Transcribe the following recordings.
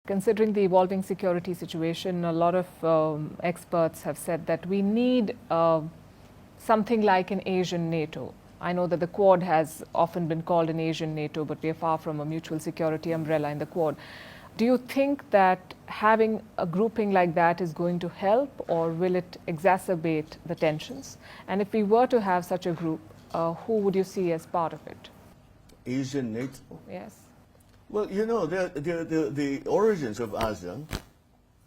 Considering the evolving security situation, a lot of experts have said that we need something like an Asian NATO. I know that the Quad has often been called an Asian NATO, but we are far from a mutual security umbrella in the Quad. Do you think that having a grouping like that is going to help, or will it exacerbate the tensions? And if we were to have such a group, who would you see as part of it? Asian NATO? Yes. Well, you know, the origins of ASEAN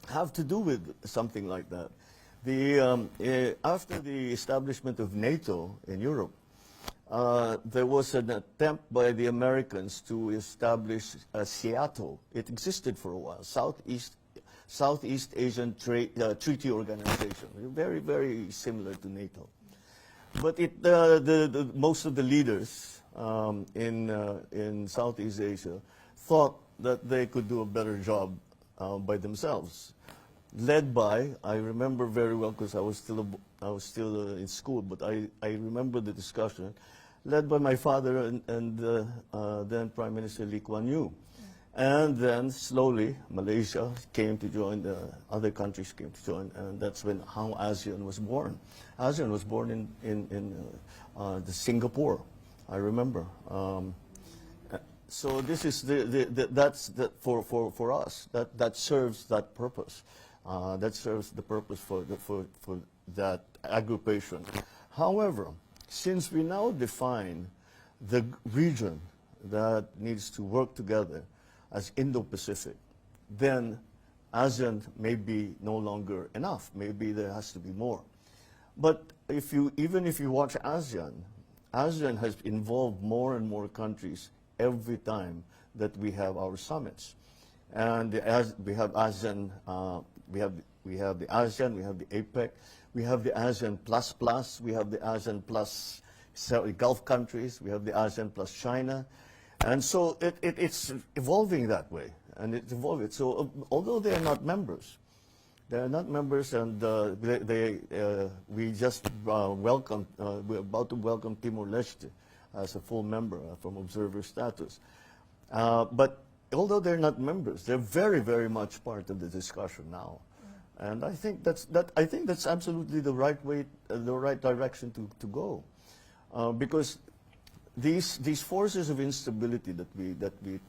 have to do with something like that. After the establishment of NATO in Europe, there was an attempt by the Americans to establish Seattle. It existed for a while, Southeast Asian Treaty Organization, very, very similar to NATO. But most of the leaders in Southeast Asia thought that they could do a better job by themselves. Led by, I remember very well because I was still in school, but I remember the discussion, led by my father and then Prime Minister Lee Kuan Yew. And then slowly Malaysia came to join, other countries came to join, and that's how ASEAN was born. ASEAN was born in the Singapore, I remember. So this is for us. That serves that purpose. That serves the purpose for that aggregation. However, since we now define the region that needs to work together as Indo-Pacific, then ASEAN may be no longer enough. Maybe there has to be more. But even if you watch ASEAN has involved more and more countries every time that we have our summits. And we have ASEAN, we have the ASEAN, we have the APEC, we have the ASEAN Plus Plus, we have the ASEAN Plus Gulf countries, we have the ASEAN Plus China. And so it's evolving that way, and it's evolving. So although they are not members, and we just welcomed, we're about to welcome Timor-Leste as a full member from observer status. But although they're not members, they're very, very much part of the discussion now. And I think that's absolutely the right way, the right direction to go, because these forces of instability that we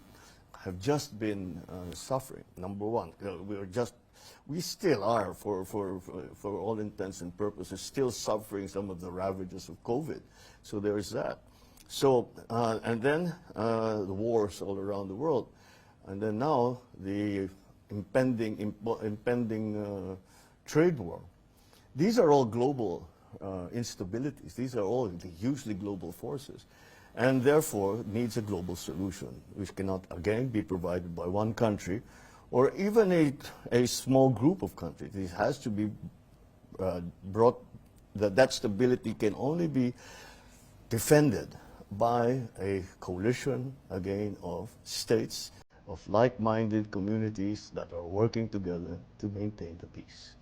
have just been suffering. Number one, we still are, for all intents and purposes, still suffering some of the ravages of COVID. So there is that. So and then the wars all around the world, and then now the impending trade war. These are all global instabilities. These are all hugely global forces, and therefore needs a global solution, which cannot again be provided by one country or even a small group of countries. It has to be brought, that stability can only be defended by a coalition, again, of states, of like-minded communities that are working together to maintain the peace.